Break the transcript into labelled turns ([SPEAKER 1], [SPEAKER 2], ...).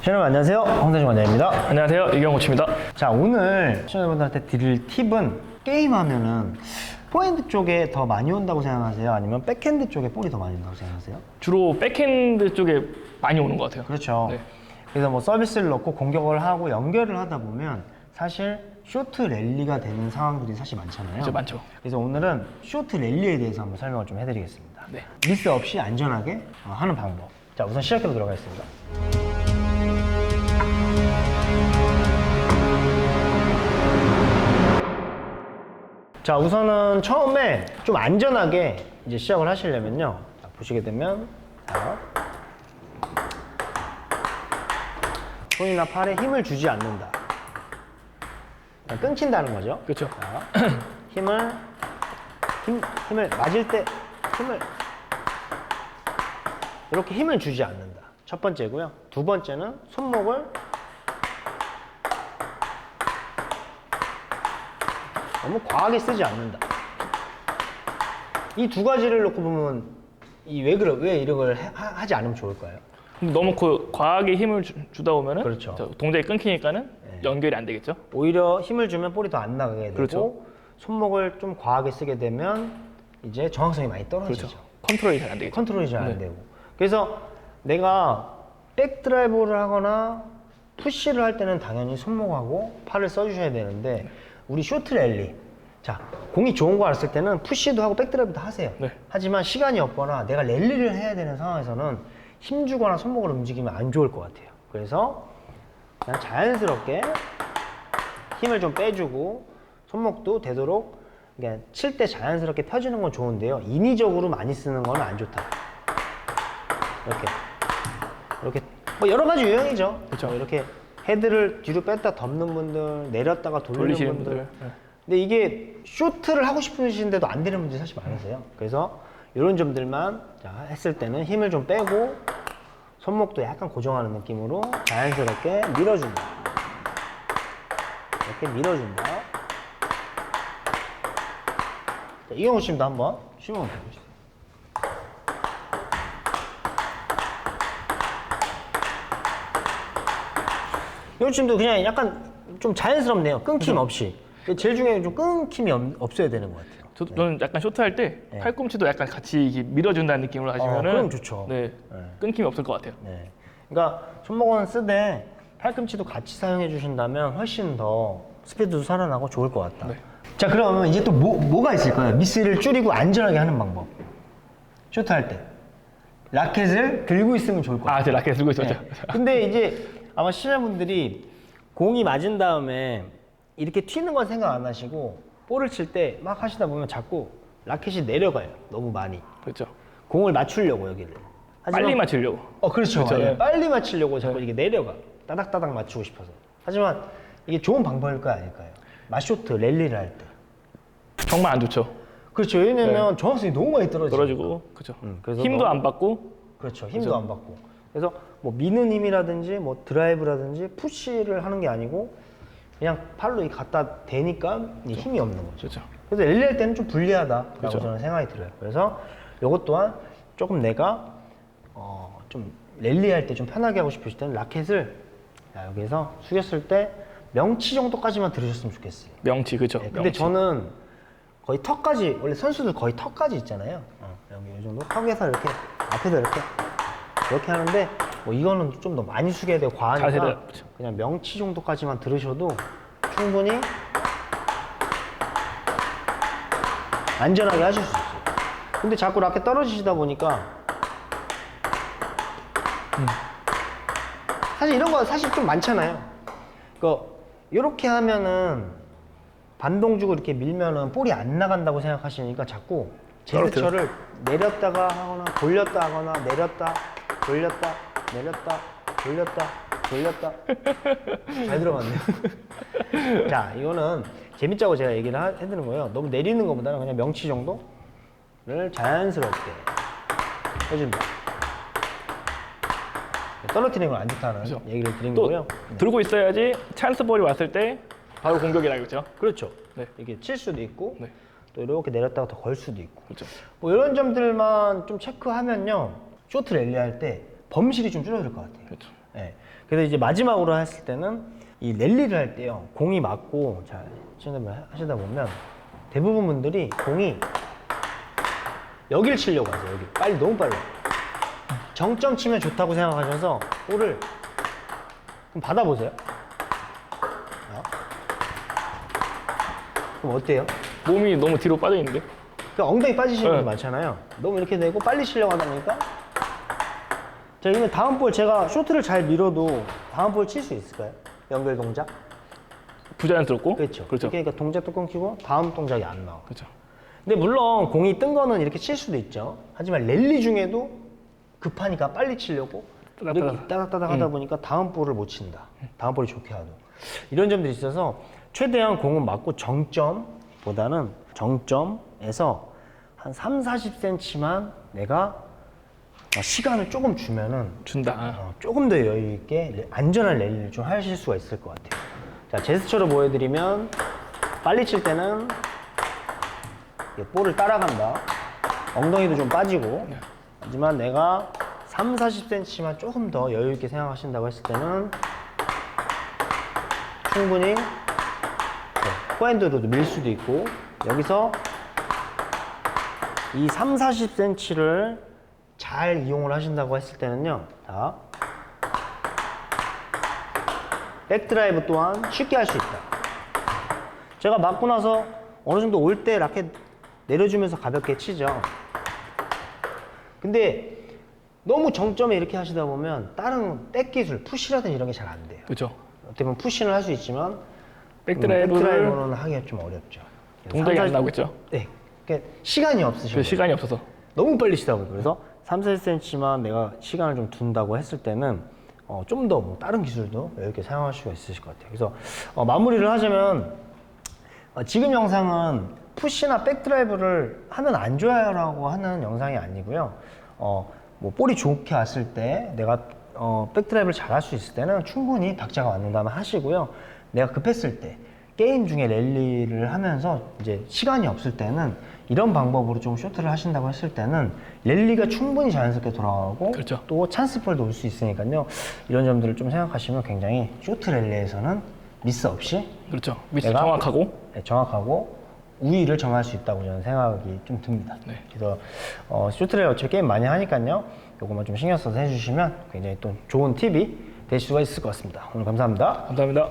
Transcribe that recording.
[SPEAKER 1] 여러분 안녕하세요, 홍대중 원장입니다.
[SPEAKER 2] 안녕하세요, 이경호 코치입니다.
[SPEAKER 1] 자, 오늘 시청자분들한테 드릴 팁은 게임하면은 포핸드 쪽에 더 많이 온다고 생각하세요? 아니면 백핸드 쪽에 볼이 더 많이 온다고 생각하세요?
[SPEAKER 2] 주로 백핸드 쪽에 많이 오는 것 같아요.
[SPEAKER 1] 그렇죠.
[SPEAKER 2] 네.
[SPEAKER 1] 그래서 뭐 서비스를 넣고 공격을 하고 연결을 하다 보면 사실 쇼트 랠리가 되는 상황들이 사실 많잖아요.
[SPEAKER 2] 진짜 많죠.
[SPEAKER 1] 그래서 오늘은 쇼트 랠리에 대해서 한번 설명을 좀 해드리겠습니다.
[SPEAKER 2] 네.
[SPEAKER 1] 미스 없이 안전하게 하는 방법. 자, 우선 시작해 보도록 하겠습니다. 자, 우선은 처음에 좀 안전하게 이제 시작을 하시려면요. 자, 보시게 되면 자, 손이나 팔에 힘을 주지 않는다. 끊긴다는 거죠.
[SPEAKER 2] 그렇죠.
[SPEAKER 1] 자, 힘을 맞을 때 힘을 이렇게 힘을 주지 않는다. 첫 번째고요. 두 번째는 손목을 너무 과하게 쓰지 않는다. 이 두 가지를 놓고 보면 왜 이런 걸 하지 않으면 좋을까요?
[SPEAKER 2] 너무 과하게 힘을 주다 보면은
[SPEAKER 1] 그렇죠.
[SPEAKER 2] 동작이 끊기니까는
[SPEAKER 1] 네.
[SPEAKER 2] 연결이 안 되겠죠.
[SPEAKER 1] 오히려 힘을 주면 볼이 더 안 나가게 되고
[SPEAKER 2] 그렇죠.
[SPEAKER 1] 손목을 좀 과하게 쓰게 되면 이제 정확성이 많이 떨어지죠.
[SPEAKER 2] 그렇죠. 컨트롤이 잘 안 되겠죠.
[SPEAKER 1] 컨트롤이 잘 안
[SPEAKER 2] 네.
[SPEAKER 1] 되고. 그래서 내가 백드라이브를 하거나 푸시를 할 때는 당연히 손목하고 팔을 써주셔야 되는데 우리 쇼트 랠리, 자, 공이 좋은 거 알았을 때는 푸시도 하고 백드라이브도 하세요.
[SPEAKER 2] 네.
[SPEAKER 1] 하지만 시간이 없거나 내가 랠리를 해야 되는 상황에서는 힘 주거나 손목을 움직이면 안 좋을 것 같아요. 그래서 그냥 자연스럽게 힘을 좀 빼주고 손목도 되도록 그냥 칠 때 자연스럽게 펴주는 건 좋은데요. 인위적으로 많이 쓰는 건 안 좋다. 이렇게 뭐 여러 가지 유형이죠.
[SPEAKER 2] 그렇죠.
[SPEAKER 1] 뭐 이렇게 헤드를 뒤로 뺐다 덮는 분들, 내렸다가 돌리는
[SPEAKER 2] 돌리시는
[SPEAKER 1] 분들.
[SPEAKER 2] 분들.
[SPEAKER 1] 근데 이게 쇼트를 하고 싶으신데도 안 되는 분들이 사실 많으세요. 그래서 이런 점들만 했을 때는 힘을 좀 빼고 손목도 약간 고정하는 느낌으로 자연스럽게 밀어준다. 이렇게 밀어준다. 자, 이경호 씨도 한번 시범을 보여주세요. 이경호 씨도 그냥 약간 좀 자연스럽네요. 끊김 없이. 제일 중요한 게 좀 끊김이 없어야 되는 것 같아요.
[SPEAKER 2] 저는 약간 쇼트 할 때
[SPEAKER 1] 네.
[SPEAKER 2] 팔꿈치도 약간 같이 이렇게 밀어준다는 느낌으로 하시면은
[SPEAKER 1] 그럼 좋죠.
[SPEAKER 2] 네,
[SPEAKER 1] 네.
[SPEAKER 2] 끊김이 없을 것 같아요.
[SPEAKER 1] 네. 그러니까 손목은 쓰되 팔꿈치도 같이 사용해 주신다면 훨씬 더 스피드도 살아나고 좋을 것 같다.
[SPEAKER 2] 네.
[SPEAKER 1] 자, 그러면 이제 또 뭐가 있을까요? 미스를 줄이고 안전하게 하는 방법. 쇼트 할 때. 라켓을 들고 있으면 좋을 것 같아요.
[SPEAKER 2] 제 라켓 들고 있었죠.
[SPEAKER 1] 네. 근데 이제 아마 시청자분들이 공이 맞은 다음에 이렇게 튀는 건 생각 안 하시고 볼을 칠 때 막 하시다 보면 자꾸 라켓이 내려가요. 너무 많이.
[SPEAKER 2] 그렇죠.
[SPEAKER 1] 공을 맞추려고 여기를.
[SPEAKER 2] 빨리 맞추려고.
[SPEAKER 1] 그렇죠.
[SPEAKER 2] 그렇죠.
[SPEAKER 1] 예, 빨리 맞추려고 자꾸 이게 내려가. 따닥따닥 맞추고 싶어서. 하지만 이게 좋은 방법일까요, 아닐까요? 맞쇼트, 랠리를 할 때.
[SPEAKER 2] 정말 안 좋죠.
[SPEAKER 1] 그렇죠. 왜냐면 정확성이 너무 많이
[SPEAKER 2] 떨어지고, 그렇죠.
[SPEAKER 1] 그래서
[SPEAKER 2] 힘도 안 받고,
[SPEAKER 1] 그렇죠. 힘도 안 받고. 그래서 뭐 미는 힘이라든지 뭐 드라이브라든지 푸시를 하는 게 아니고 그냥 팔로 이 갖다 대니까 이 힘이 없는 거죠.
[SPEAKER 2] 그렇죠.
[SPEAKER 1] 그래서 랠리 할 때는 좀 불리하다라고
[SPEAKER 2] 그렇죠.
[SPEAKER 1] 저는 생각이 들어요. 그래서 이것 또한 조금 내가 좀 랠리 할 때 좀 편하게 하고 싶으실 때는 라켓을 여기서 숙였을 때 명치 정도까지만 들으셨으면 좋겠어요.
[SPEAKER 2] 명치, 그렇죠.
[SPEAKER 1] 네, 근데
[SPEAKER 2] 명치.
[SPEAKER 1] 저는 거의 턱까지, 원래 선수들 거의 턱까지 있잖아요. 여기 이 정도 턱에서 이렇게 앞에서 이렇게 하는데 뭐 이거는 좀 더 많이 숙여야 되고 과하니까
[SPEAKER 2] 자세를, 그렇죠.
[SPEAKER 1] 그냥 명치 정도까지만 들으셔도 충분히 안전하게 하실 수 있어요. 근데 자꾸 라켓 떨어지시다 보니까 사실 이런 거 사실 좀 많잖아요. 이렇게 하면은 반동 주고 이렇게 밀면은 볼이 안 나간다고 생각하시니까 자꾸 제스처를 내렸다가 하거나 돌렸다 하거나 내렸다 돌렸다 내렸다 돌렸다 잘 들어갔네요. 자, 이거는 재밌자고 제가 얘기를 해드리는 거예요. 너무 내리는 것보다는 그냥 명치 정도를 자연스럽게 해준다. 떨어뜨리는 건 안 좋다는
[SPEAKER 2] 그렇죠.
[SPEAKER 1] 얘기를 드린
[SPEAKER 2] 또
[SPEAKER 1] 거고요.
[SPEAKER 2] 들고 있어야지 찬스 볼이 왔을 때 바로 공격이라 그랬죠.
[SPEAKER 1] 그렇죠.
[SPEAKER 2] 네.
[SPEAKER 1] 이게 칠 수도 있고
[SPEAKER 2] 네.
[SPEAKER 1] 또 이렇게 내렸다가 더 걸 수도 있고
[SPEAKER 2] 그렇죠.
[SPEAKER 1] 뭐 이런 점들만 좀 체크하면요 쇼트 랠리 할 때 범실이 좀 줄어들 것 같아요.
[SPEAKER 2] 그렇죠.
[SPEAKER 1] 예. 그래서 이제 마지막으로 했을 때는 이 랠리를 할 때요. 공이 맞고 잘 하시다 보면 대부분 분들이 공이 여길 치려고 하세요. 여기 빨리 너무 빨리. 정점 치면 좋다고 생각하셔서 볼을 좀 받아보세요. 그럼 어때요?
[SPEAKER 2] 몸이 너무 뒤로 빠져 있는데.
[SPEAKER 1] 그 엉덩이 빠지시는 분들
[SPEAKER 2] 네.
[SPEAKER 1] 많잖아요. 너무 이렇게 되고 빨리 치려고 하다 보니까. 자, 이거 다음 볼 제가 쇼트를 잘 밀어도 다음 볼 칠 수 있을까요? 연결 동작?
[SPEAKER 2] 부자연스럽고.
[SPEAKER 1] 그렇죠.
[SPEAKER 2] 그렇죠.
[SPEAKER 1] 그러니까 동작도 끊기고 다음 동작이 안 나와.
[SPEAKER 2] 그렇죠.
[SPEAKER 1] 근데 물론 공이 뜬 거는 이렇게 칠 수도 있죠. 하지만 랠리 중에도 급하니까 빨리 치려고 이렇게 따닥따닥 하다 보니까 다음 볼을 못 친다. 다음 볼이 좋게 하도. 이런 점들이 있어서 최대한 공은 맞고 정점보다는 정점에서 한 3, 40cm만 내가 시간을 조금 주면은
[SPEAKER 2] 준다.
[SPEAKER 1] 조금 더 여유 있게 안전한 랠리를 좀 하실 수가 있을 것 같아요. 자, 제스처로 보여드리면 빨리 칠 때는 볼을 따라간다. 엉덩이도 좀 빠지고. 하지만 내가 3, 40cm만 조금 더 여유 있게 생각하신다고 했을 때는 충분히 포핸드로도 밀 수도 있고 여기서 이 3, 40cm를 잘 이용을 하신다고 했을 때는요. 자, 백드라이브 또한 쉽게 할 수 있다. 제가 맞고 나서 어느 정도 올 때 라켓 내려주면서 가볍게 치죠. 근데 너무 정점에 이렇게 하시다 보면 다른 백 기술, 푸시라든지 이런 게 잘 안 돼요.
[SPEAKER 2] 그렇죠.
[SPEAKER 1] 어떻게 보면 푸시는 할 수 있지만
[SPEAKER 2] 백드라이브를
[SPEAKER 1] 백드라이브는 하기가 좀 어렵죠.
[SPEAKER 2] 동작이 안 나오겠죠.
[SPEAKER 1] 네. 그러니까 시간이 없으셔서.
[SPEAKER 2] 그 시간이 없어서.
[SPEAKER 1] 너무 빨리 치다 보니까. 그래서 3, 4cm만 내가 시간을 좀 둔다고 했을 때는 좀 더 뭐 다른 기술도 이렇게 사용할 수가 있으실 것 같아요. 그래서 마무리를 하자면 지금 영상은 푸시나 백드라이브를 하면 안 좋아요라고 하는 영상이 아니고요. 뭐 볼이 좋게 왔을 때 내가 백드라이브를 잘 할 수 있을 때는 충분히 박자가 맞는다면 하시고요. 내가 급했을 때 게임 중에 랠리를 하면서 이제 시간이 없을 때는 이런 방법으로 좀 쇼트를 하신다고 했을 때는 랠리가 충분히 자연스럽게 돌아가고
[SPEAKER 2] 그렇죠.
[SPEAKER 1] 또 찬스볼도 올 수 있으니까요. 이런 점들을 좀 생각하시면 굉장히 쇼트 랠리에서는 미스 없이
[SPEAKER 2] 그렇죠. 미스
[SPEAKER 1] 내가
[SPEAKER 2] 정확하고
[SPEAKER 1] 우위를 정할 수 있다고 저는 생각이 좀 듭니다.
[SPEAKER 2] 네.
[SPEAKER 1] 그래서 쇼트를 어차피 게임 많이 하니까요. 요것만 좀 신경 써서 해주시면 굉장히 또 좋은 팁이 될 수가 있을 것 같습니다. 오늘 감사합니다.
[SPEAKER 2] 감사합니다.